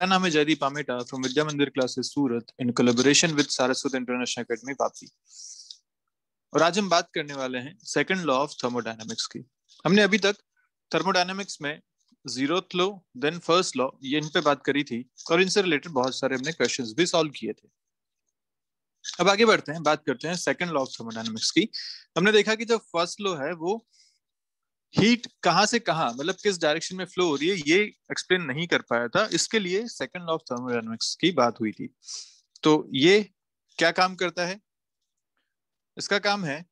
मेरा नाम है जयदीप आमेटा फ्रॉम विद्या मंदिर classes Surat in collaboration with Saraswat international academy Vapi. और आज हम बात करने वाले हैं सेकंड लॉ ऑफ थर्मोडायनेमिक्स की। हमने अभी तक थर्मोडायनेमिक्स में zeroth law, then first law, ये इन पे बात करी थी और इनसे रिलेटेड बहुत सारे हमने क्वेश्चंस भी सॉल्व किए थे। अब आगे बढ़ते हैं, बात करते हैं सेकंड लॉ ऑफ थर्मोडायनेमिक्स की। हमने देखा कि जो फर्स्ट लॉ है वो हीट कहां से कहां, मतलब किस डायरेक्शन में फ्लो हो रही है, ये एक्सप्लेन नहीं कर पाया था। इसके लिए सेकंड लॉ ऑफ थर्मोडायनेमिक्स की बात हुई थी। तो ये क्या काम करता है? इसका काम है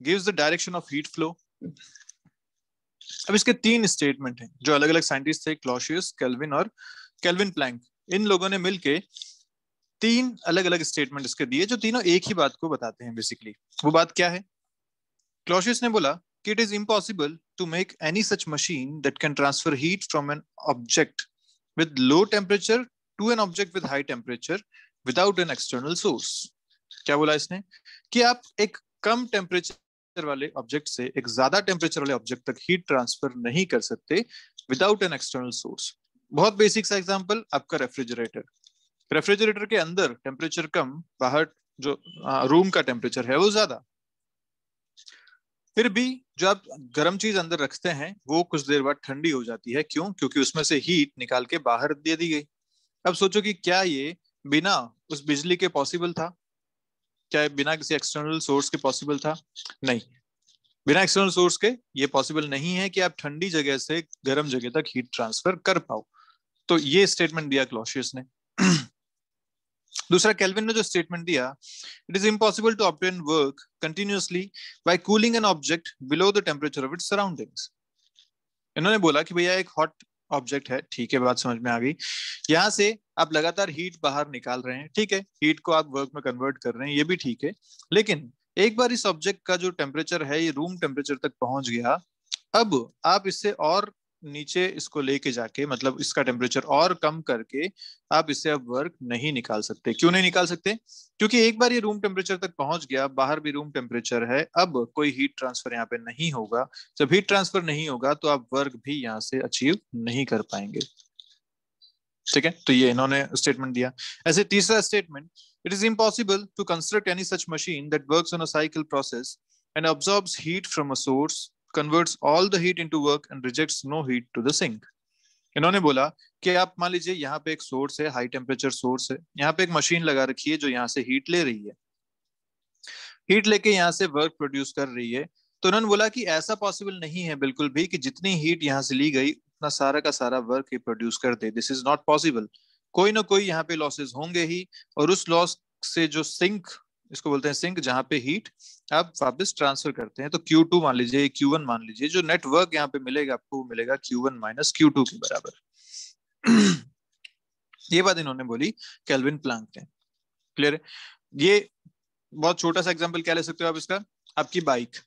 gives the direction of heat flow. अब इसके तीन स्टेटमेंट हैं जो अलग अलग साइंटिस्ट थे, क्लॉसियस, केल्विन और केल्विन प्लैंक। इन लोगों ने मिलके तीन अलग अलग स्टेटमेंट इसके दिए जो तीनों एक ही बात को बताते हैं बेसिकली। वो बात क्या है? क्लॉसियस ने बोला कि it is impossible to make any such machine that can transfer heat from an object with low temperature to an object with high temperature without an external source. क्या बोला इसने? कि आप एक कम टेम्परेचर वाले ऑब्जेक्ट से एक ज्यादा टेम्परेचर वाले ऑब्जेक्ट तक हीट ट्रांसफर नहीं कर सकते विदाउट एन एक्सटर्नल सोर्स। बहुत बेसिक सा एग्जांपल, आपका रेफ्रिजरेटर। रेफ्रिजरेटर के अंदर टेम्परेचर कम, बाहर जो रूम का टेम्परेचर है वो ज्यादा। फिर भी जो आप गर्म चीज अंदर रखते हैं वो कुछ देर बाद ठंडी हो जाती है। क्यों? क्योंकि उसमें से हीट निकाल के बाहर दे दी गई। अब सोचो कि क्या ये बिना उस बिजली के पॉसिबल था? क्या ये बिना किसी एक्सटर्नल सोर्स के पॉसिबल था? नहीं। बिना एक्सटर्नल सोर्स के ये पॉसिबल नहीं है कि आप ठंडी जगह से गर्म जगह तक हीट ट्रांसफर कर पाओ। तो ये स्टेटमेंट दिया क्लॉसियस ने। दूसरा, केल्विन ने जो स्टेटमेंट दिया, it is impossible to obtain work continuously by cooling an object below the temperature of its surroundings. इन्होंने बोला कि भैया एक हॉट ऑब्जेक्ट है, ठीक है, बात समझ में आ गई। यहाँ से आप लगातार हीट बाहर निकाल रहे हैं, ठीक है, हीट को आप वर्क में कन्वर्ट कर रहे हैं, ये भी ठीक है। लेकिन एक बार इस ऑब्जेक्ट का जो टेम्परेचर है ये रूम टेम्परेचर तक पहुंच गया, अब आप इससे और नीचे इसको लेके जाके, मतलब इसका टेम्परेचर और कम करके आप इससे अब वर्क नहीं निकाल सकते। क्यों नहीं निकाल सकते? क्योंकि एक बार ये रूम टेम्परेचर तक पहुंच गया, बाहर भी रूम टेम्परेचर है, अब कोई हीट ट्रांसफर यहाँ पे नहीं होगा। जब हीट ट्रांसफर नहीं होगा तो आप वर्क भी यहाँ से अचीव नहीं कर पाएंगे। ठीक है, तो ये इन्होंने स्टेटमेंट दिया। ऐसे तीसरा statement, it is impossible to construct any such machine that works on a cycle process and absorbs heat from a source, converts all the heat into work and rejects no heat to the sink. इन्होंने बोला कि आप मान लीजिए यहाँ पे एक source है, हाई टेम्परेचर सोर्स है, यहाँ पे एक मशीन लगा रखी है जो यहाँ से हीट ले रही है, हीट लेके यहाँ से वर्क प्रोड्यूस कर रही है। तो उन्होंने बोला कि ऐसा पॉसिबल नहीं है बिल्कुल भी कि जितनी हीट यहाँ से ली गई उतना सारा का सारा वर्क ही प्रोड्यूस कर दे। This is not possible. कोई ना कोई यहाँ पे लॉसेस होंगे ही, और उस लॉस से जो सिंक, इसको बोलते हैं सिंक, जहाँ पे हीट आप वापस ट्रांसफर करते हैं, तो Q2 मान लीजिए, Q1 मान लीजिए, जो नेटवर्क यहाँ पे मिलेगा आपको वो मिलेगा Q1 माइनस Q2 के बराबर। ये बात इन्होंने बोली केल्विन प्लैंक ने। क्लियर है? ये बहुत छोटा सा एग्जांपल क्या ले सकते हो आप इसका? आपकी बाइक,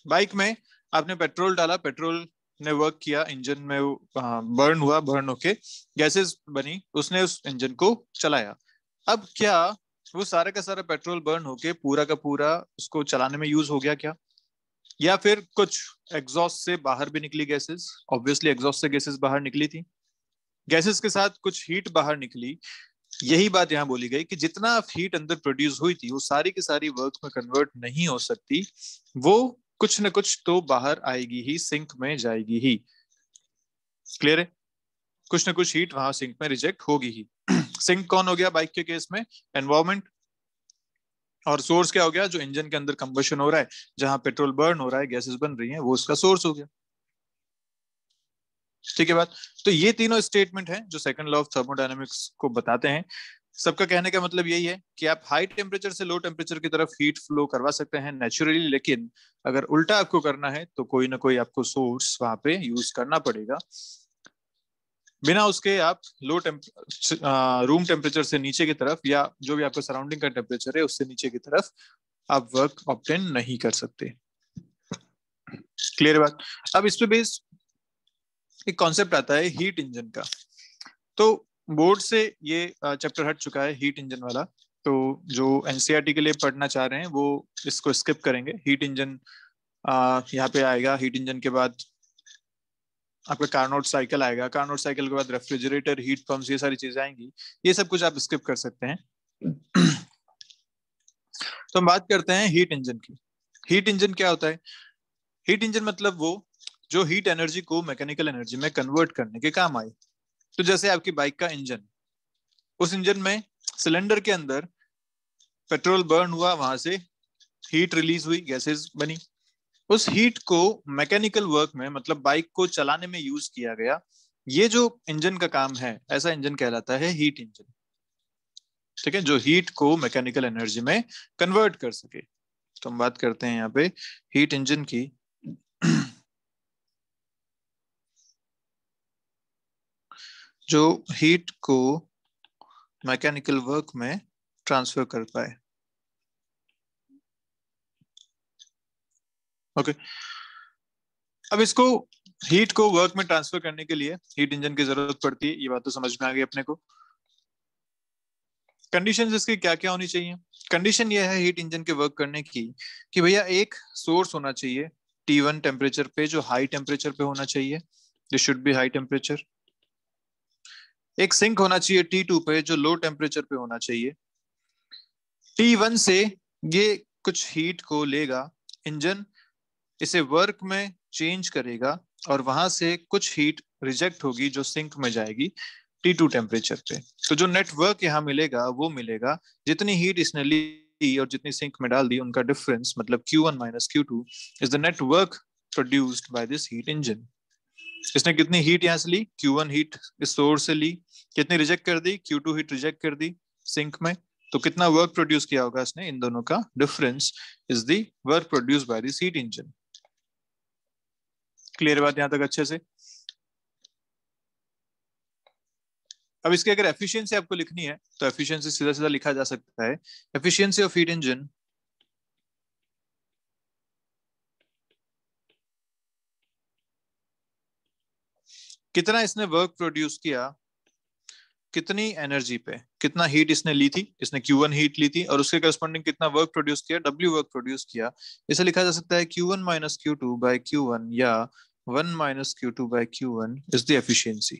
बाइक में आपने पेट्रोल डाला, पेट्रोल ने वर्क किया, इंजन में बर्न हुआ, बर्न होके गैसेस बनी, उसने उस इंजन को चलाया। अब क्या वो सारा का सारा पेट्रोल बर्न होके पूरा का पूरा उसको चलाने में यूज हो गया क्या? या फिर कुछ एग्जॉस्ट से बाहर भी निकली गैसेस? ऑब्वियसली एग्जॉस्ट से गैसेस बाहर निकली थी, गैसेस के साथ कुछ हीट बाहर निकली। यही बात यहाँ बोली गई कि जितना हीट अंदर प्रोड्यूस हुई थी वो सारी की सारी वर्क में कन्वर्ट नहीं हो सकती, वो कुछ न कुछ तो बाहर आएगी ही, सिंक में जाएगी ही। क्लियर है? कुछ न कुछ हीट वहां सिंक में रिजेक्ट होगी ही। सिंक कौन हो गया बाइक के केस में? एनवायरमेंट। और सोर्स क्या हो गया? जो इंजन के अंदर कंबशन हो रहा है, जहां पेट्रोल बर्न हो रहा है, गैसेस बन रही हैं, वो उसका सोर्स हो गया। ठीक है बात? तो ये तीनों स्टेटमेंट हैं जो सेकंड लॉ ऑफ थर्मोडायनेमिक्स को बताते हैं। सबका कहने का मतलब यही है कि आप हाई टेम्परेचर से लो टेम्परेचर की तरफ हीट फ्लो करवा सकते हैं नेचुरली, लेकिन अगर उल्टा आपको करना है तो कोई ना कोई आपको सोर्स वहां पे यूज करना पड़ेगा। बिना उसके आप लो रूम टेम्परेचर से नीचे की तरफ, या जो भी आपका सराउंडिंग का टेम्परेचर है उससे नीचे की तरफ, आप वर्क ऑब्टेन नहीं कर सकते। क्लियर बात? अब इस पे बेस्ड एक कॉन्सेप्ट आता है हीट इंजन का। तो बोर्ड से ये चैप्टर हट चुका है हीट इंजन वाला, तो जो एनसीईआरटी के लिए पढ़ना चाह रहे हैं वो इसको स्किप करेंगे। हीट इंजन यहाँ पे आएगा, हीट इंजन के बाद आपका कार्नोट साइकिल आएगा, कार्नोट साइकिल के बाद रेफ्रिजरेटर, हीट पंप्स, ये सारी चीजें आएंगी, ये सब कुछ आप स्किप कर सकते हैं। तो हम बात करते हैं हीट इंजन की। हीट इंजन क्या होता है? हीट इंजन मतलब वो जो हीट एनर्जी को मैकेनिकल एनर्जी में कन्वर्ट करने के काम आए। तो जैसे आपकी बाइक का इंजन, उस इंजन में सिलेंडर के अंदर पेट्रोल बर्न हुआ, वहां से हीट रिलीज हुई, गैसेस बनी, उस हीट को मैकेनिकल वर्क में मतलब बाइक को चलाने में यूज किया गया। ये जो इंजन का काम है, ऐसा इंजन कहलाता है हीट इंजन। ठीक है, जो हीट को मैकेनिकल एनर्जी में कन्वर्ट कर सके। तो हम बात करते हैं यहाँ पे हीट इंजन की। जो हीट को मैकेनिकल वर्क में ट्रांसफर कर पाए। ओके, अब इसको हीट को वर्क में ट्रांसफर करने के लिए हीट इंजन की जरूरत पड़ती है, ये बात तो समझ में आ गई अपने को। कंडीशन इसकी क्या क्या होनी चाहिए? कंडीशन ये है हीट इंजन के वर्क करने की कि भैया एक सोर्स होना चाहिए T1 टेम्परेचर पे, जो हाई टेम्परेचर पे होना चाहिए, this should be high temperature. एक सिंक होना चाहिए T2 पे, जो लो टेम्परेचर पे होना चाहिए। T1 से ये कुछ हीट को लेगा इंजन, इसे वर्क में चेंज करेगा, और वहां से कुछ हीट रिजेक्ट होगी जो सिंक में जाएगी T2 टेम्परेचर पे। तो जो नेटवर्क यहाँ मिलेगा वो मिलेगा, जितनी हीट इसने ली और जितनी सिंक में डाल दी, उनका डिफरेंस मतलब Q1 minus Q2 is the network produced by this heat engine. इसने कितनी हीट यहाँ से ली? Q1 हीट इस सोर्स से ली, कितनी रिजेक्ट कर दी? Q2 हीट रिजेक्ट कर दी सिंक में। तो कितना वर्क प्रोड्यूस किया होगा इसने? इन दोनों का difference is the work produced by this heat engine. Clear बात यहां तक अच्छे से? अब इसकी अगर एफिशिएंसी आपको लिखनी है तो एफिशिएंसी सीधा सीधा लिखा जा सकता है, एफिशिएंसी ऑफ हीट इंजन कितना इसने वर्क प्रोड्यूस किया, कितनी एनर्जी पे, कितना हीट इसने ली थी, इसने Q1 हीट ली थी, और उसके करस्पॉन्डिंग कितना वर्क प्रोड्यूस किया, W वर्क प्रोड्यूस किया। इसे लिखा जा सकता है Q1 minus Q2 by Q1, या 1 minus Q2 by Q1 is the efficiency.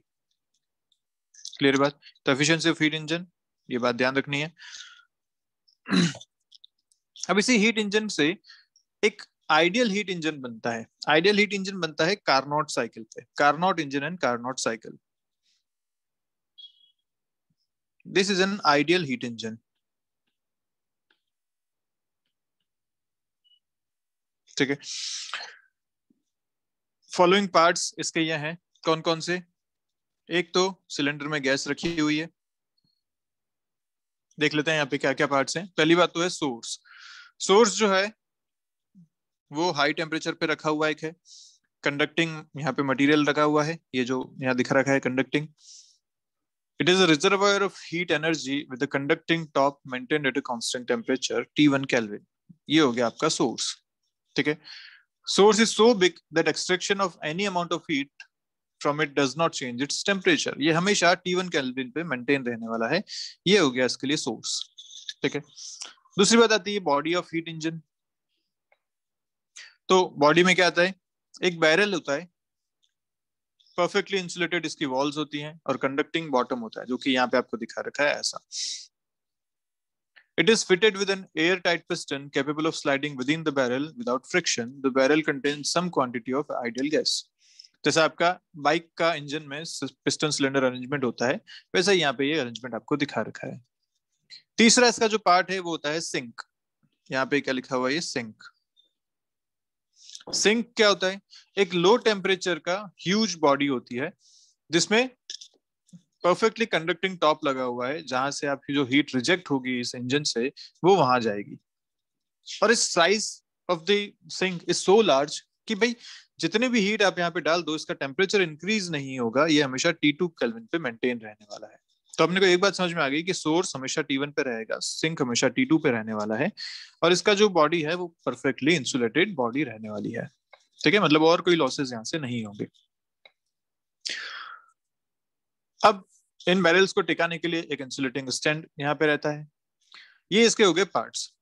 Clear बात? तो एफिशिएंसी ऑफ हीट इंजन, ये बात ध्यान रखनी है। अब इसी हीट इंजन से एक आइडियल हीट इंजन बनता है। आइडियल हीट इंजन बनता है कार्नोट साइकिल पे, Carnot engine and Carnot cycle. This is an ideal heat engine. ठीक है, फॉलोइंग पार्ट्स इसके ये हैं, कौन कौन से? एक तो सिलेंडर में गैस रखी हुई है, देख लेते हैं यहाँ पे क्या क्या पार्ट्स हैं। पहली बात तो है सोर्स। सोर्स जो है वो हाई टेम्परेचर पे रखा हुआ एक है। कंडक्टिंग यहाँ पे मटेरियल रखा हुआ है, ये जो यहाँ दिख रखा है conducting. It is a reservoir of heat energy with conducting top maintained at a constant temperature T1 kelvin. ये हो गया आपका सोर्स। ठीक है, source is so big that extraction of any amount of heat from it does not change its temperature. ये हमेशा T1 kelvin पे maintain रहने वाला है। ये हो गया इसके लिए सोर्स। ठीक है, दूसरी बात आती है बॉडी ऑफ हीट इंजन। तो बॉडी में क्या आता है? एक बैरल होता है, परफेक्टली इंसुलेटेड इसकी वॉल्स होती हैं, और कंडक्टिंग बॉटम होता है, जो कि यहाँ पे आपको दिखा रखा है ऐसा। It is fitted with an airtight piston capable of sliding within the barrel without friction. The barrel contains some quantity of ideal gas. जैसा आपका बाइक का इंजन में पिस्टन सिलेंडर अरेंजमेंट होता है, वैसा यहाँ पे ये अरेंजमेंट आपको दिखा रखा है। तीसरा इसका जो पार्ट है वो होता है सिंक। यहाँ पे क्या लिखा हुआ है? ये सिंक। सिंक क्या होता है? एक लो टेम्परेचर का ह्यूज बॉडी होती है, जिसमें परफेक्टली कंडक्टिंग टॉप लगा हुआ है, जहां से आपकी जो हीट रिजेक्ट होगी इस इंजन से, वो वहां जाएगी। और इस size of the sink is so large कि भाई जितने भी हीट आप यहाँ पे डाल दो, इसका टेम्परेचर इंक्रीज नहीं होगा, ये हमेशा T2 केल्विन पे मेंटेन रहने वाला है। तो अपने को एक बात समझ में आ गई कि सोर्स हमेशा T1 पे रहेगा, सिंक हमेशा T2 पे रहने वाला है, और इसका जो बॉडी है वो परफेक्टली इंसुलेटेड बॉडी रहने वाली है। ठीक है, मतलब और कोई लॉसेस यहाँ से नहीं होंगे। अब इन बैरल्स को टिकाने के लिए एक इंसुलेटिंग स्टैंड यहाँ पे रहता है। ये इसके हो गए पार्ट्स।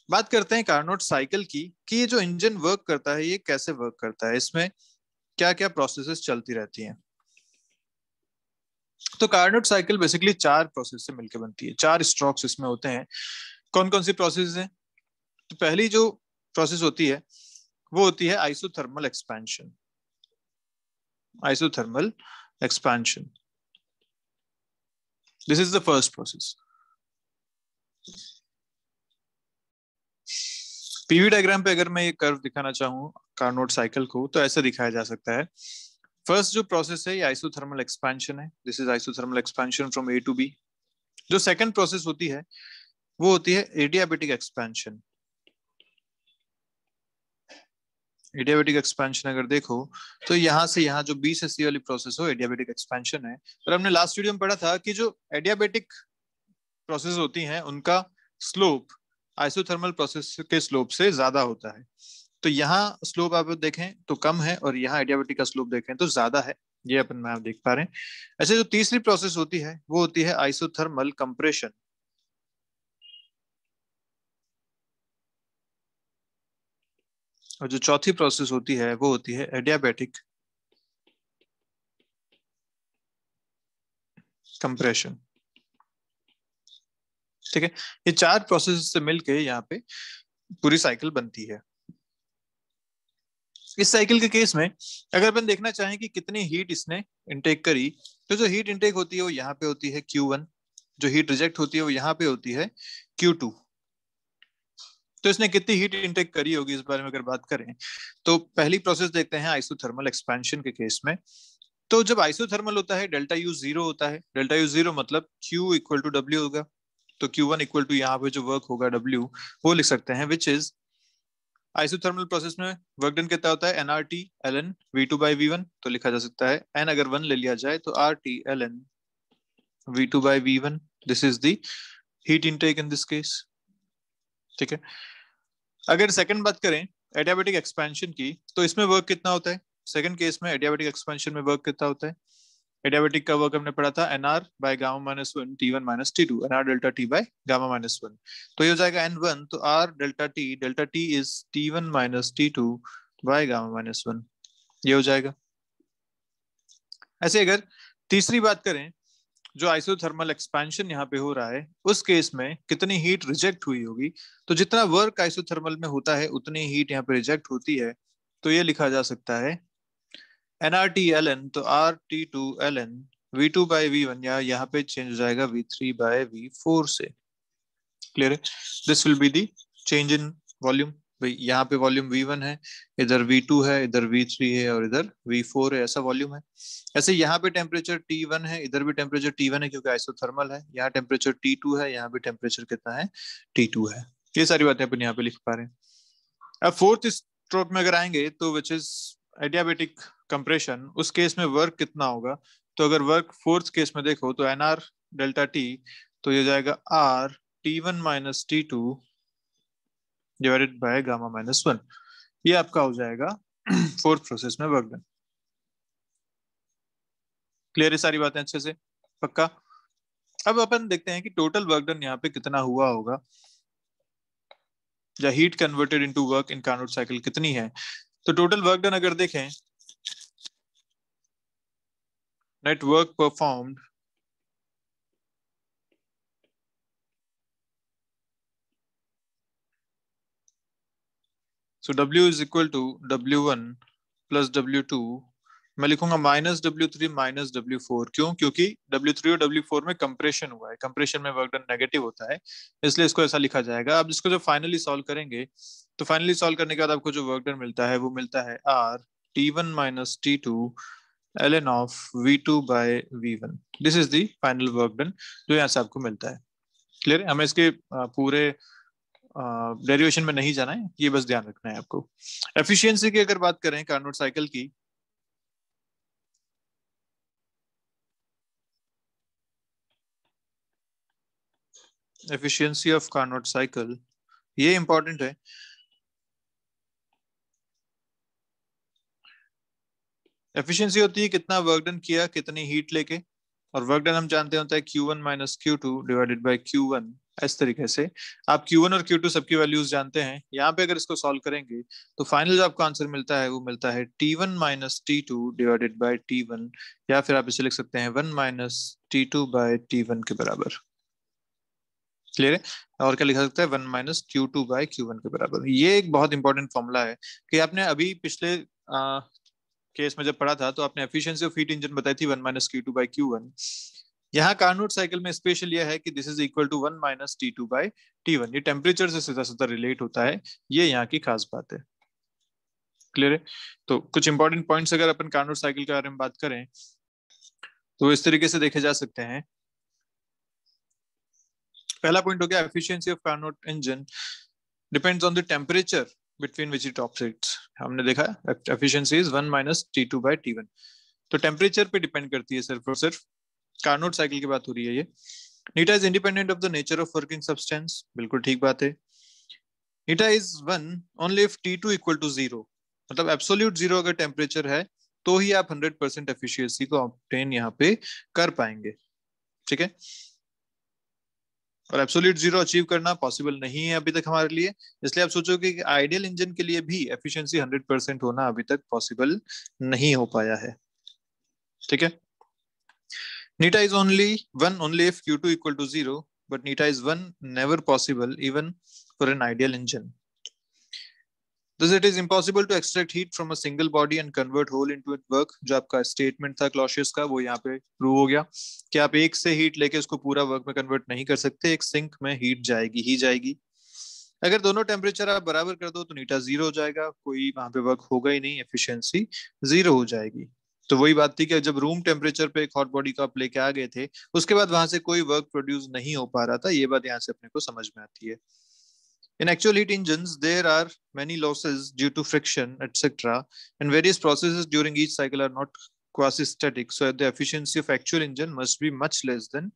बात करते हैं कार्नोट साइकिल की, कि ये जो इंजन वर्क करता है ये कैसे वर्क करता है। इसमें क्या क्या प्रोसेसेस चलती रहती हैं। तो कार्नोट साइकिल बेसिकली 4 प्रोसेस से मिलकर बनती है, 4 स्ट्रोक्स इसमें होते हैं। कौन कौन सी प्रोसेस है? तो पहली जो प्रोसेस होती है वो होती है isothermal expansion. Isothermal expansion, this is the first process. PV diagram पे अगर मैं ये कर्व दिखाना चाहूँ कार्नोट साइकिल को, तो ऐसे दिखाया जा सकता है। फर्स्ट जो प्रोसेस है ये आइसोथर्मल एक्सपेंशन है, this is isothermal expansion from A to B. जो सेकंड प्रोसेस होती है वो होती है एडियाबेटिक एक्सपेंशन। एडियाबेटिक एक्सपेंशन अगर देखो तो यहाँ से यहाँ जो बी से सी वाली प्रोसेस हो एडियाबेटिक एक्सपेंशन है। और हमने लास्ट वीडियो में पढ़ा था कि जो एडियाबेटिक प्रोसेस होती हैं उनका स्लोप आइसोथर्मल प्रोसेस के स्लोप से ज्यादा होता है। तो यहाँ स्लोप आप देखें तो कम है और यहाँ एडियाबेटिक का स्लोप देखें तो ज्यादा है, ये अपन में आप देख पा रहे हैं। ऐसे जो तीसरी प्रोसेस होती है वो होती है आइसोथर्मल कंप्रेशन। और जो चौथी प्रोसेस होती है वो होती है एडियाबेटिक कंप्रेशन। ठीक है, ये 4 प्रोसेस से मिलके यहाँ पे पूरी साइकिल बनती है। इस साइकिल के केस में अगर अपन देखना चाहें कि कितनी हीट इसने इनटेक करी, तो जो हीट इनटेक होती है वो यहाँ पे होती है Q1, जो हीट रिजेक्ट होती है वो यहाँ पे होती है Q2। तो इसने कितनी हीट इनटेक करी होगी इस बारे में अगर बात करें, तो पहली प्रोसेस देखते हैं आइसोथर्मल एक्सपेंशन के केस में। तो जब आइसोथर्मल होता है डेल्टा यू जीरो होता है, डेल्टा यू जीरो मतलब Q इक्वल टू डब्ल्यू होगा। तो Q1 इक्वल टू यहाँ पे जो वर्क होगा W वो लिख सकते हैं, विच इज आइसोथर्मल प्रोसेस में वर्क डन कितना होता है nRT ln V2 by V1। तो लिखा जा सकता है n अगर 1 ले लिया जाए तो RT ln V2 by V1, this is the heat intake in this case. ठीक है, अगर सेकंड बात करें एडियाबेटिक एक्सपेंशन की, तो इसमें वर्क कितना होता है? सेकंड केस में एडियाबेटिक एक्सपेंशन में वर्क कितना होता है? एडियाबेटिक का वर्क हमने पढ़ा था nr by gamma minus one T1 minus T2, nr delta T by gamma minus one. तो ये हो जाएगा n1, तो r delta T is T1 minus T2 by gamma minus one, ये हो जाएगा। ऐसे अगर तीसरी बात करें, जो आइसोथर्मल एक्सपेंशन यहाँ पे हो रहा है उस केस में कितनी हीट रिजेक्ट हुई होगी, तो जितना वर्क आइसोथर्मल में होता है उतनी हीट यहाँ पे रिजेक्ट होती है। तो ये लिखा जा सकता है nRT ln, तो RT2 ln V2 by V1, या यहाँ पे चेंज हो जाएगा V3 बाय V4 से। क्लियर है? This will be the change in volume. भाई यहाँ पे वॉल्यूम V1 है, इधर V2 है, इधर V3 है और इधर V4 है, ऐसा वॉल्यूम है। ऐसे यहाँ पे टेम्परेचर T1 है, इधर भी टेम्परेचर T1 है क्योंकि आइसोथर्मल है। यहाँ टेम्परेचर T2 है, यहाँ भी टेम्परेचर कितना है? T2 है। ये सारी बातें अपन यहाँ पे लिख पा रहे हैं। अब फोर्थ स्ट्रोक में अगर आएंगे तो विच इज एडियाबेटिक कंप्रेशन, उस केस में वर्क कितना होगा? तो अगर वर्क फोर्थ केस में देखो तो nr डेल्टा T, तो ये जाएगा r T1 minus T2 divided by gamma minus one. ये आपका हो जाएगा फोर्थ प्रोसेस में वर्क डन। क्लियर है सारी बातें अच्छे से? पक्का? अब अपन देखते हैं कि टोटल वर्क डन यहाँ पे कितना हुआ होगा, या heat converted into work in Carnot cycle कितनी है। तो टोटल वर्क डन अगर देखें, net work performed so W is equal to W1 plus W2, मैं लिखूंगा माइनस W3 माइनस W4। क्यों? क्योंकि W3 और W4 में कंप्रेशन हुआ है, कंप्रेशन में वर्क डन नेगेटिव होता है, इसलिए इसको ऐसा लिखा जाएगा। अब इसको जब फाइनली सॉल्व करेंगे तो फाइनली सॉल्व करने के बाद आपको जो वर्क डन मिलता है वो मिलता है R T1 minus T2 ln of V2 by V1, this is the final work done जो यहाँ से आपको मिलता है। क्लियर है? हमें इसके पूरे डेरिवेशन में नहीं जाना है, ये बस ध्यान रखना है आपको। एफिशिएंसी की अगर बात करें कार्नोट साइकिल की, एफिशिएंसी ऑफ कार्नोट साइकिल, ये इंपॉर्टेंट है। एफिशिएंसी होती है कितना वर्क डन किया कितनी हीट लेके, और वर्क डन हम जानते होता है Q1 minus Q2 divided by Q1 इस तरीके से आप Q1 और Q2 सबकी वैल्यूज जानते हैं। यहाँ पे अगर इसको सॉल्व करेंगे तो फाइनल जो आपको आंसर मिलता है वो मिलता है T1 minus T2 divided by T1, या फिर आप इसे लिख सकते हैं 1 माइनस T2 बाई T1 के बराबर। क्लियर है? और क्या लिखा सकता है, 1 माइनस Q2 बाई Q1 के बराबर। ये एक बहुत इंपॉर्टेंट फॉर्मूला है कि आपने अभी पिछले केस में जब पढ़ा था तो आपने एफिशिएंसी ऑफ हीट इंजन बताई थी 1 माइनस Q2 बाई Q1। यहाँ कार्नोट साइकिल में स्पेशल यह है कि this is equal to 1 minus T2 by T1। ये टेम्परेचर से सीधा सीधा रिलेट होता है, ये यहाँ की खास बात है। क्लियर है? तो कुछ इंपॉर्टेंट पॉइंट्स अगर अपन कार्नोट साइकिल के बारे में बात करें तो इस तरीके से देखे जा सकते हैं। पहला पॉइंट हो गया efficiency of Carnot engine depends on the temperature between which it operates. हमने देखा efficiency is 1 minus T2 by T1, तो टेम्परेचर पे डिपेंड करती है सिर्फ और सिर्फ। कार्नोट साइकिल की बात हो रही है ये। Eta is independent of the nature of working substance, बिल्कुल ठीक बात है। Eta is one only if T2 equal to 0, मतलब एब्सोल्यूट 0 अगर टेम्परेचर है तो ही आप 100% एफिशिएंसी को ऑब्टेन यहाँ पे कर पाएंगे। ठीक है? और एब्सोल्यूट 0 अचीव करना पॉसिबल नहीं है अभी तक हमारे लिए, इसलिए आप सोचो कि आइडियल इंजन के लिए भी एफिशिएंसी 100% होना अभी तक पॉसिबल नहीं हो पाया है। ठीक है? Neta is only if Q2 equal to 0, but Neta is 1 never possible even for an ideal engine. Thus it is impossible to extract heat from a single body and convert whole into its work। जो आपका statement था Clausius का वो यहाँ पे prove हो गया कि आप एक से हीट लेके उसको पूरा वर्क में कन्वर्ट नहीं कर सकते, एक सिंक में हीट जाएगी ही जाएगी। अगर दोनों टेम्परेचर आप बराबर कर दो तो नीटा 0 हो जाएगा, कोई वहां पे वर्क होगा ही नहीं, एफिशिएंसी 0 हो जाएगी। तो वही बात थी कि जब रूम टेम्परेचर पे एक हॉट बॉडी को आप लेके आ गए थे उसके बाद वहां से कोई वर्क प्रोड्यूस नहीं हो पा रहा था, ये बात यहाँ से अपने को समझ में आती है। In actual heat engines, there are many losses due to friction, etc., and various processes during each cycle are not quasi-static. So the efficiency of actual engine must be much less than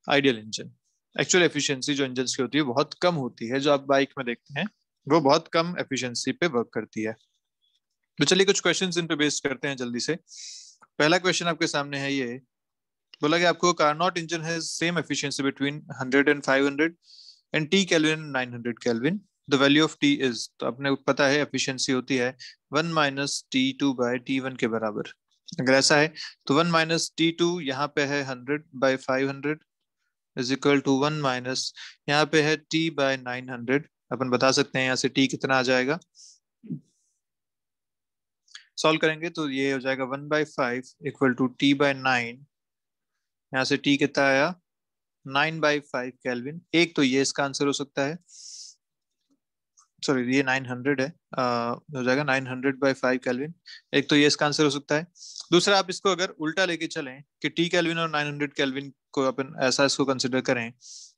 ideal engine. Actual efficiency जो engine की होती है बहुत कम होती है, जो आप bike में देखते हैं वो बहुत कम एफिशिएंसी पे वर्क करती है। तो चलिए कुछ क्वेश्चंस इन पे बेस्ड करते हैं जल्दी से। पहला क्वेश्चन आपके सामने है ये, बोला कि आपको Carnot engine has same efficiency between 100 and 500 and T kelvin 900 kelvin, the value of T is, तो आपने पता है एफिशिएंसी होती है 1 माइनस T2 बाई T1 के बराबर। अगर ऐसा है तो 1 माइनस T2 यहाँ पे है 100/500 इज इक्वल टू 1 माइनस यहाँ पे है T/900। अपन बता सकते हैं यहाँ से T कितना आ जाएगा, सॉल्व करेंगे तो ये हो जाएगा 1/5 इक्वल टू T/9। यहाँ से T कितना आया 9/5 केल्विन। एक तो ये इसका आंसर हो सकता है, सॉरी ये 900 है, हो जाएगा 900/5 केल्विन। एक तो ये इसका आंसर हो सकता है। दूसरा आप इसको अगर उल्टा लेके चलें कि T केल्विन और 900 केल्विन को अपन ऐसा इसको कंसिडर करें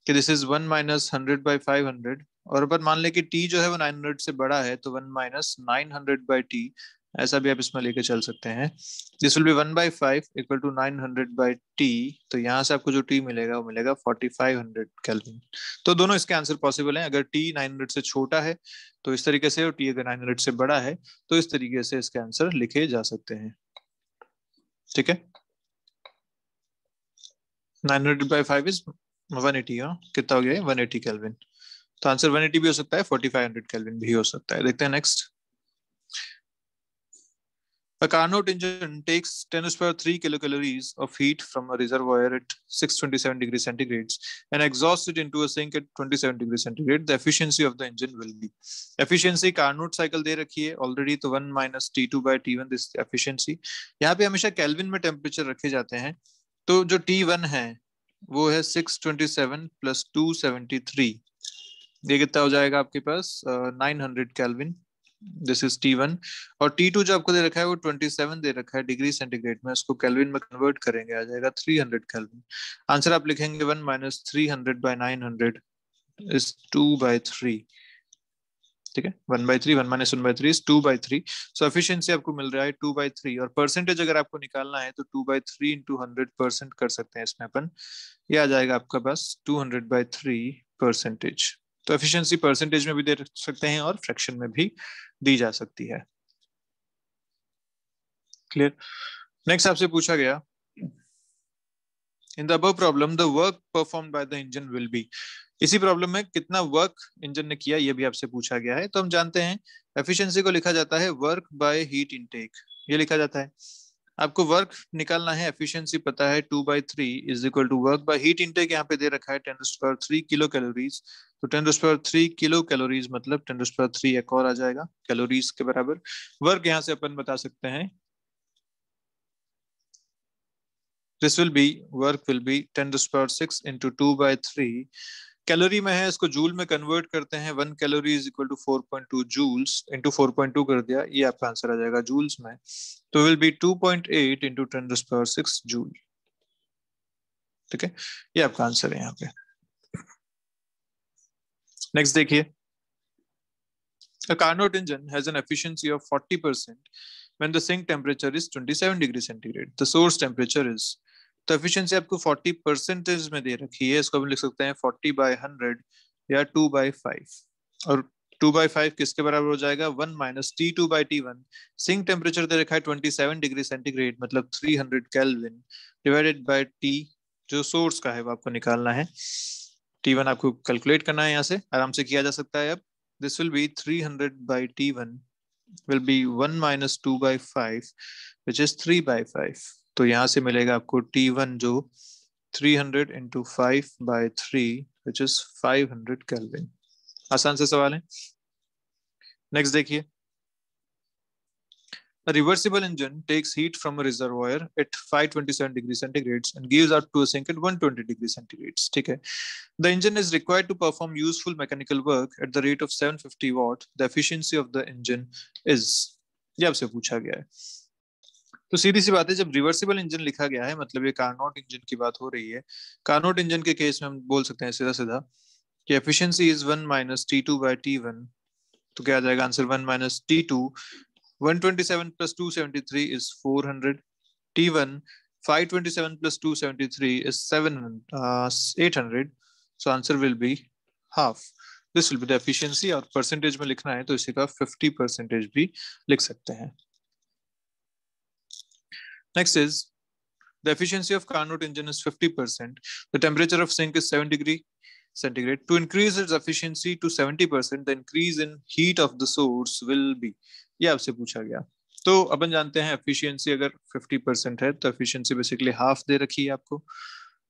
कि दिस इज 1 माइनस 100/500, और अपन मान लें कि T जो है वो 900 से बड़ा है तो 1 माइनस 900/T, ऐसा भी आप इसमें लेके चल सकते हैं। This will be 1/5 equal to 900/T, तो यहाँ से आपको जो T मिलेगा वो मिलेगा 4500 केल्विन। तो दोनों इसके आंसर पॉसिबल हैं। अगर T 900 से छोटा है तो इस तरीके से, और T अगर 900 से बड़ा है तो इस तरीके से इसके आंसर लिखे जा सकते हैं। ठीक है? 900/5 इज 180, हाँ कितना हो गया 180 केल्विन। तो आंसर 180 भी हो सकता है, 4500 केल्विन भी हो सकता है। देखते हैं next. A Carnot engine takes 10⁻³ kilocalories of heat from a reservoir at 627 degrees centigrade and exhausts it into a sink at 27 degrees centigrade. The efficiency of the engine will be. Efficiency Carnot cycle दे रखी है already, तो 1 minus T2/T1 this efficiency। यहाँ पे हमेशा kelvin में temperature रखे जाते हैं, तो जो T1 है वो है 627 प्लस 273, ये कितना हो जाएगा आपके पास 900 केल्विन। This is T1। और T2 जो आपको दे रखा है वो 27 दे रखा है डिग्री सेंटीग्रेड में, उसको केल्विन में कन्वर्ट करेंगे आ जाएगा 300 केल्विन। आंसर आप लिखेंगे 1 माइनस 300/900 इज 2/3। ठीक है, 1/3, 1 माइनस 1/3 इज 2/3। सो एफिशिएंसी आपको मिल रहा है 2/3, और परसेंटेज अगर आपको निकालना है तो 2/3 इंटू 100% कर सकते हैं इसमें अपन, ये आ जाएगा आपका पास 200/3%। तो एफिशिएंसी परसेंटेज में भी दे सकते हैं और फ्रैक्शन में भी दी जा सकती है। क्लियर? नेक्स्ट आपसे पूछा गया in the above problem the work performed by the engine will be. इसी प्रॉब्लम में कितना वर्क इंजन ने किया ये भी आपसे पूछा गया है। तो हम जानते हैं एफिशिएंसी को लिखा जाता है वर्क बाय हीट इनटेक, ये लिखा जाता है। आपको वर्क निकालना है, एफिशिएंसी पता है 2/3 is equal to work by heat intake यहाँ पे दे रखा है 10⁻³ किलो कैलोरीज। तो 10⁻³ किलो कैलोरीज मतलब 10⁻³ एक और आ जाएगा कैलोरीज के बराबर। वर्क यहाँ से अपन बता सकते हैं, this will be, work will be 10⁻6 into 2/3। Calorie में है, इसको जूल में कन्वर्ट करते हैं, 1 calorie is equal to 4.2 joules, into 4.2 कर दिया, ये आपका आंसर आ जाएगा जूल्स में। तो विल बी 2.8 इंटू 10⁻6 जूल। ठीक है, ये आपका आंसर है यहाँ पे। नेक्स्ट देखिए, a Carnot engine has an efficiency of 40% when the sink temperature is 27 degree centigrade, the source temperature is। तो एफिशिएंसी आपको 40% में दे रखी है, इसको हम लिख सकते हैं 40/100 या 2/5। और 2/5 किसके बराबर हो जाएगा, 1 - T2/T1। सिंक टेम्परेचर दे रखा है 27 डिग्री सेंटीग्रेड मतलब 300 केल्विन, डिवाइडेड बाय टी जो सोर्स का है वो आपको निकालना है। T1 आपको कैलकुलेट करना है, यहाँ से आराम से किया जा सकता है। अब this will be 300/T1 will be 1 - 2/5 which is 3/5। तो यहाँ से मिलेगा आपको T1 जो 300 इंटू 5/3 which is 500 केल्विन। आसान से सवाल है। नेक्स्ट देखिए, a reversible engine takes heat from a reservoir at 527 degrees centigrade and gives out to a sink at 120 degrees centigrade। ठीक है, the engine is required to perform useful mechanical work at the rate of 750 watt, the efficiency of the engine is। ये आपसे पूछा गया है। तो सीधी सी बात है, जब रिवर्सिबल इंजन लिखा गया है मतलब ये कार्नोट इंजन की बात हो रही है। कार्नोट इंजन के केस में हम बोल सकते हैं सीधा सीधा कि एफिशिएंसी इज 1 - T2/T1। तो क्या आ जाएगा answer, 1 - T2। 127 + 273 is 400। T1 527 + 273 is 800। So answer will be half। This will be the efficiency। और परसेंटेज में लिखना है तो इसी का 50% भी लिख सकते हैं। Next is the efficiency of Carnot engine is 50%. The temperature of sink is 7 degree centigrade. To increase its efficiency to 70%, the increase in heat of the source will be। ये आपसे पूछा गया। तो अपन जानते हैं एफिशिएंसी अगर 50% है तो एफिशिएंसी बेसिकली हाफ दे रखी है आपको।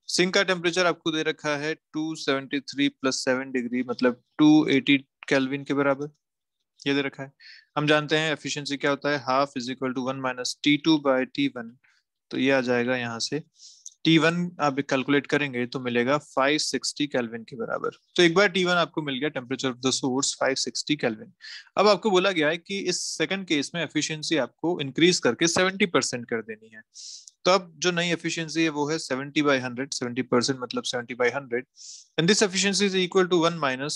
सिंक का टेम्परेचर आपको दे रखा है 273 + 7 डिग्री मतलब 280 केल्विन के बराबर, ये दे रखा है। हम जानते हैं एफिशिएंसी क्या होता है, half is equal to 1 - T2/T1। तो ये आ जाएगा यहाँ से T1 आप कैलकुलेट करेंगे तो मिलेगा 560 केल्विन के बराबर। तो एक बार T1 आपको मिल गया, temperature of the source 560 kelvin. अब आपको बोला गया है कि इस सेकंड केस में एफिशिएंसी आपको इंक्रीज करके 70% कर देनी है। तो अब जो नई एफिशिएंसी है वो है 70/100। 70% मतलब 70/100 and this efficiency is equal to 1 minus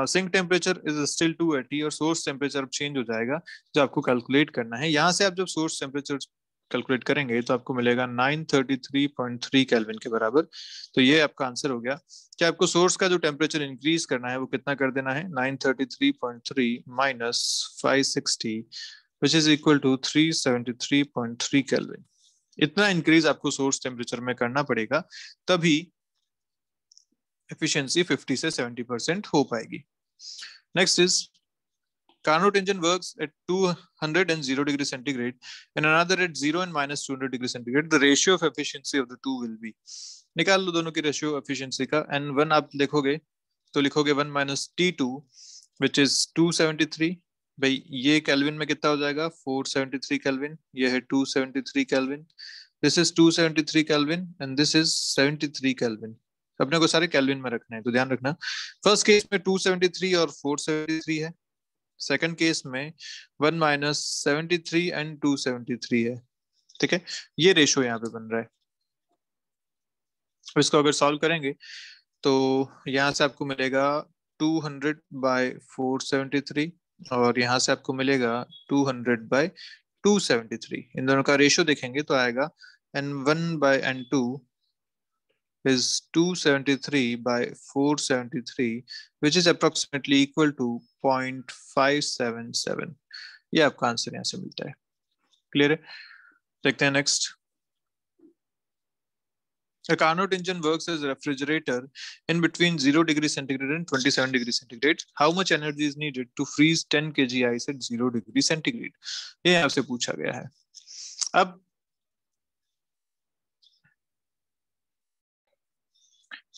sink temperature is still 280 और सोर्स टेम्परेचर अब चेंज हो जाएगा जो आपको कैलकुलेट करना है। यहाँ से आप जब सोर्स टेम्परेचर कैलकुलेट करेंगे तो आपको मिलेगा 933.3 केल्विन के बराबर। तो ये आपका आंसर हो गया कि आपको सोर्स का जो टेम्परेचर इंक्रीज करना है वो कितना कर देना है, 933.3 minus 560 which is equal to 373.3 kelvin. इतना इंक्रीज आपको सोर्स टेम्परेचर में करना पड़ेगा, तभी एफिशिएंसी 50 से 70% हो पाएगी। Next is Carnot engine works at 200 and 0 degree centigrade and another at 0 and -200 degree centigrade. The ratio of efficiency of the two will be। निकाल लो दोनों की रेशियो एफिशिएंसी का। N1 आप लिखोगे तो लिखोगे 1 - T2 which is 273। भाई ये केल्विन में कितना हो जाएगा, 473 केल्विन। ये है 273 kelvin. This is 273 kelvin and this is 73 kelvin. अपने को सारे केल्विन में रखना है तो ध्यान रखना फर्स्ट केस में 273 और 473 है, सेकंड केस में 1 - 73 एंड 273 है। ठीक है, ये रेशो यहाँ पे बन रहा है। इसको अगर सॉल्व करेंगे तो यहाँ से आपको मिलेगा 200/473 और यहाँ से आपको मिलेगा 200/273। इन दोनों का रेशो देखेंगे तो आएगा N1/N2 is 273/473 which is approximately equal to 0.577। ये आपका आंसर यहाँ से मिलता है। क्लियर है, देखते हैं next. A Carnot engine works as a refrigerator in between 0 degree centigrade and 27 degree centigrade. How much energy is needed to freeze 10 kg ice at 0 degree centigrade? ये आपसे पूछा गया है. अब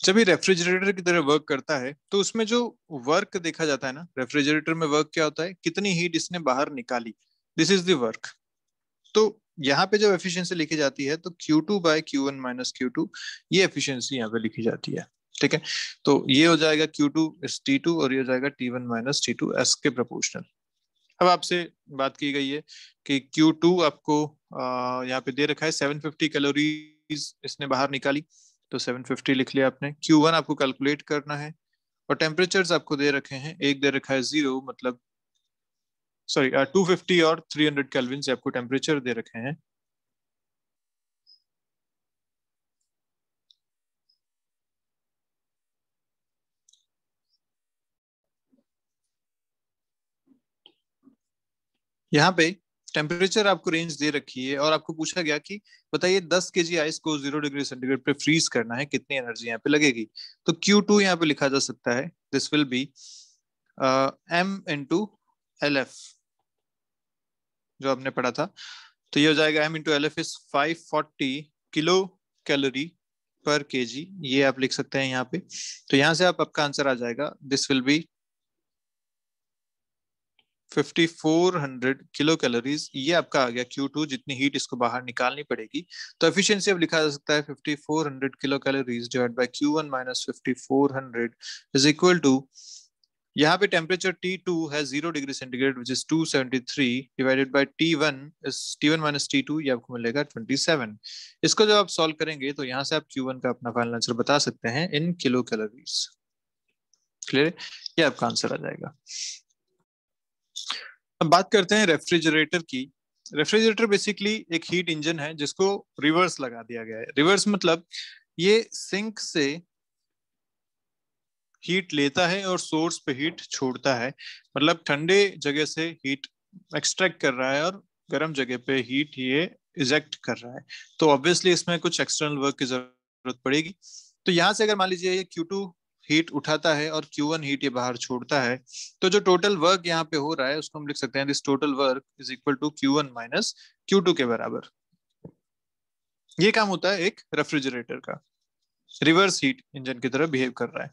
जब ये रेफ्रिजरेटर की तरह वर्क करता है तो उसमें जो वर्क देखा जाता है ना, रेफ्रिजरेटर में वर्क क्या होता है, कितनी हीट इसने बाहर निकाली, दिस इज द वर्क. तो यहाँ पे जब एफिशिएंसी लिखी जाती है तो Q2 by Q1 minus Q2, ये एफिशिएंसी यहाँ पे लिखी जाती है. ठीक है, तो ये हो जाएगा Q2 इज T2 और ये हो जाएगा T1 माइनस T2 एस के प्रोपोर्शनल. अब आपसे बात की गई है कि Q2 आपको यहाँ पे दे रखा है 750 कैलोरीज इसने बाहर निकाली, तो 750 लिख लिया आपने. Q1 आपको कैलकुलेट करना है और टेम्परेचर्स आपको दे रखे हैं, एक दे रखा है 0, मतलब सॉरी 250 और 300 केल्विन से आपको टेम्परेचर दे रखे हैं. यहाँ पे टेम्परेचर आपको रेंज दे रखी है और आपको पूछा गया कि बताइए 10 केजी आइस को 0 डिग्री सेंटीग्रेड पे फ्रीज करना है, कितनी एनर्जी यहाँ पे लगेगी. तो Q2 यहाँ पे लिखा जा सकता है, this will B M × LF, जो आपने पढ़ा था. तो ये हो जाएगा M × LF is 540 kilo calorie पर केजी, ये आप लिख सकते हैं यहाँ पे. तो यहाँ से आपका आंसर आ जाएगा, this will B 5400 kilo calories. ये आपका आ गया Q2, जितनी हीट इसको बाहर निकालनी पड़ेगी. तो एफिशिएंसी अब लिखा जा सकता है 5400 kilo calories divide by Q1 minus 5400 is equal to, यहाँ पे टेम्परेचर T2 है 0 degree centigrade which is 273 divided by T1 is T1 minus T2, ये आपको मिलेगा 27. इसको जब आप सॉल्व करेंगे तो यहाँ से आप Q1 का अपना फाइनल आंसर बता सकते हैं इन किलो कैलोरीज. क्लियर, ये आपका आंसर आ जाएगा. अब बात करते हैं रेफ्रिजरेटर की. रेफ्रिजरेटर बेसिकली एक हीट इंजन है जिसको रिवर्स लगा दिया गया है. रिवर्स मतलब ये सिंक से हीट लेता है और सोर्स पे हीट छोड़ता है, मतलब ठंडे जगह से हीट एक्सट्रैक्ट कर रहा है और गर्म जगह पे हीट ये इजेक्ट कर रहा है. तो ऑब्वियसली इसमें कुछ एक्सटर्नल वर्क की जरूरत पड़ेगी. तो यहाँ से अगर मान लीजिए ये Q2 हीट उठाता है और Q1 हीट ये बाहर छोड़ता है, तो जो टोटल वर्क यहाँ पे हो रहा है उसको हम लिख सकते हैं this total work is equal to Q1 minus Q2 के बराबर. ये काम होता है एक रेफ्रिजरेटर का, रिवर्स हीट इंजन की तरह बिहेव कर रहा है.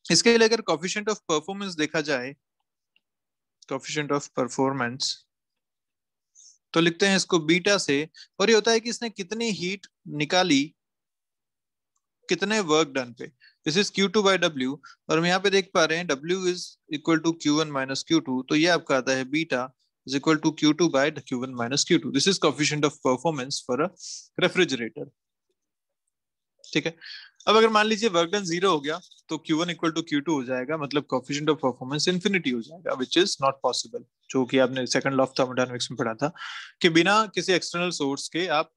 इसके लिए अगर कोफिशिएंट ऑफ परफॉर्मेंस देखा जाए, कोफिशिएंट ऑफ परफॉर्मेंस, तो लिखते हैं इसको बीटा से, और ये होता है कि इसने कितनी हीट निकाली कितने वर्क डन पे. This is Q2 by W, और हम यहाँ पे देख पा रहे हैं W is equal to Q1 minus Q2, तो ये आपका आता है beta is equal to Q2 by Q1 minus Q2. This is coefficient of performance for a refrigerator. ठीक है, अब अगर मान लीजिए वर्क डन 0 हो गया तो Q1 इक्वल टू Q2 हो जाएगा, मतलब कोफिशिएंट ऑफ परफॉर्मेंस इंफिनिटी हो जाएगा, विच इज नॉट पॉसिबल, जो कि आपने सेकंड लॉ ऑफ थर्मोडायनामिक्स में पढ़ा था कि बिना किसी एक्सटर्नल सोर्स के आप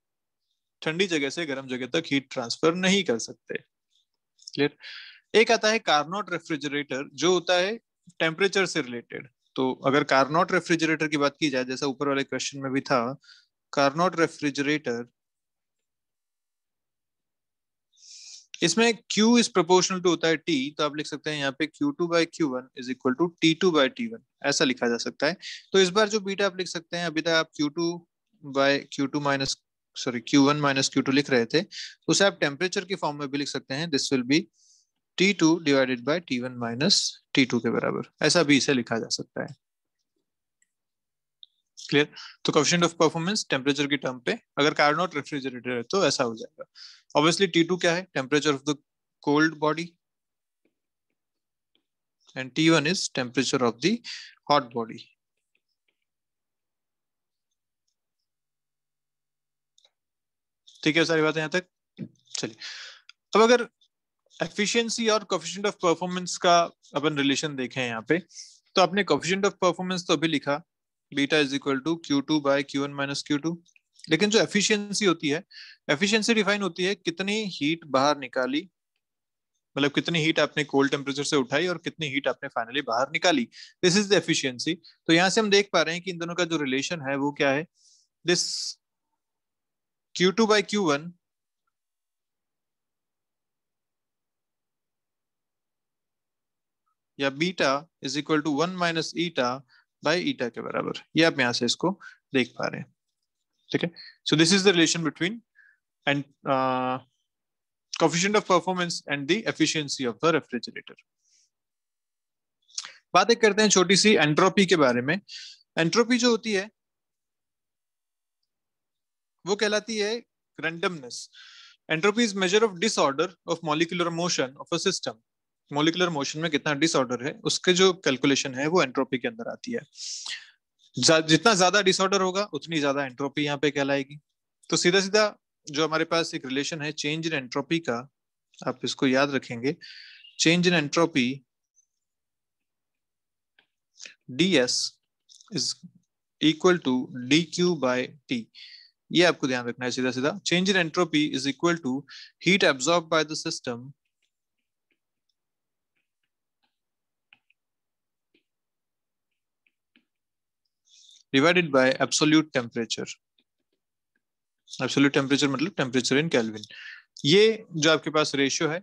ठंडी जगह से गर्म जगह तक हीट ट्रांसफर नहीं कर सकते. क्लियर. एक आता है कार्नोट रेफ्रिजरेटर, जो होता है टेम्परेचर से रिलेटेड. तो अगर कार्नोट रेफ्रिजरेटर की बात की जाए, जैसा ऊपर वाले क्वेश्चन में भी था, कार्नोट रेफ्रिजरेटर, इसमें Q इज प्रोपोर्शनल टू होता है T, तो आप लिख सकते हैं यहाँ पे Q2 by Q1 is equal to T2 by T1, ऐसा लिखा जा सकता है. तो इस बार जो बीटा आप लिख सकते हैं, अभी तक आप Q2 bye Q2 minus sorry Q1 minus Q2 लिख रहे थे, उसे आप टेम्परेचर के फॉर्म में भी लिख सकते हैं. This will B T2 divided by T1 minus T2 के बराबर, ऐसा भी इसे लिखा जा सकता है. क्लियर. तो कोएफिशिएंट ऑफ परफॉर्मेंस टेम्परेचर की टर्म पे अगर कार्नोट रेफ्रिजरेटर है तो ऐसा हो जाएगा. ऑब्वियसली T2 क्या है, temperature of the cold body, and T1 is temperature of the hot body. ठीक है, सारी बातें यहाँ तक. चलिए, अब अगर एफिशिएंसी और कोएफिशिएंट ऑफ परफॉर्मेंस का अपन रिलेशन देखें यहाँ पे, तो आपने कोएफिशिएंट ऑफ परफॉर्मेंस तो अभी लिखा, beta is equal to Q2 by Q1 minus Q2, लेकिन जो एफिशिएंसी होती है, एफिशिएंसी डिफाइन होती है कितनी हीट बाहर निकाली, मतलब कितनी हीट आपने कोल्ड टेम्परेचर से उठाई और कितनी हीट आपने फाइनली बाहर निकाली. This is the efficiency. तो यहाँ से हम देख पा रहे हैं कि इन दोनों का जो रिलेशन है वो क्या है, दिस Q2 by Q1 या beta is equal to 1 minus eta by eta के बराबर। ये आप यहाँ से इसको देख पा रहे हैं। ठीक है, so this is the relation between and coefficient of performance and the efficiency of the refrigerator। बात एक करते हैं छोटी सी एंट्रोपी के बारे में। एंट्रोपी जो होती है वो कहलाती है randomness. Entropy is measure of disorder of molecular motion of a system. Molecular motion में कितना डिसऑर्डर है उसके जो कैलकुलेशन है वो एंट्रोपी के अंदर आती है। जितना ज्यादा डिसऑर्डर होगा उतनी ज्यादा एंट्रोपी यहाँ पे कहलाएगी। तो सीधा सीधा जो हमारे पास एक रिलेशन है चेंज इन एंट्रोपी का, आप इसको याद रखेंगे। Change in entropy ds is equal to dq by t। ये आपको ध्यान रखना है सीधा सीधा। Change in entropy is equal to heat absorb by the system divided by absolute temperature. Absolute temperature मतलब टेम्परेचर इन केल्विन। ये जो आपके पास रेशियो है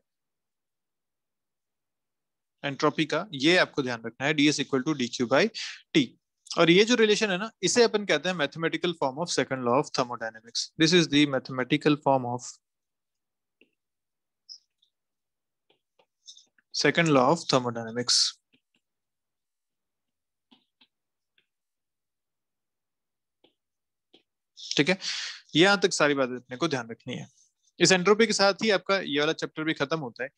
एंट्रोपी का, ये आपको ध्यान रखना है, ds equal to dq by t। और ये जो रिलेशन है ना, इसे अपन कहते हैं mathematical form of second law of thermodynamics. This is the mathematical form of second law of thermodynamics. ठीक है, यहां तक सारी बातें अपने को ध्यान रखनी है। इस एंट्रोपी के साथ ही आपका ये वाला चैप्टर भी खत्म होता है,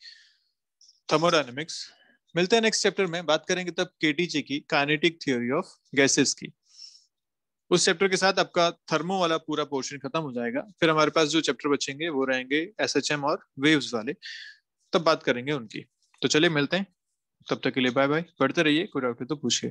थर्मोडायनेमिक्स। मिलते हैं नेक्स्ट चैप्टर में, बात करेंगे तब केटीजे की, काइनेटिक थ्योरी ऑफ गैसेस की। उस चैप्टर के साथ आपका थर्मो वाला पूरा पोर्शन खत्म हो जाएगा। फिर हमारे पास जो चैप्टर बचेंगे वो रहेंगे एसएचएम और वेव्स वाले, तब बात करेंगे उनकी। तो चलिए मिलते हैं, तब तक के लिए बाय बाय। पढ़ते रहिए, कोई डाउट है तो पूछिए।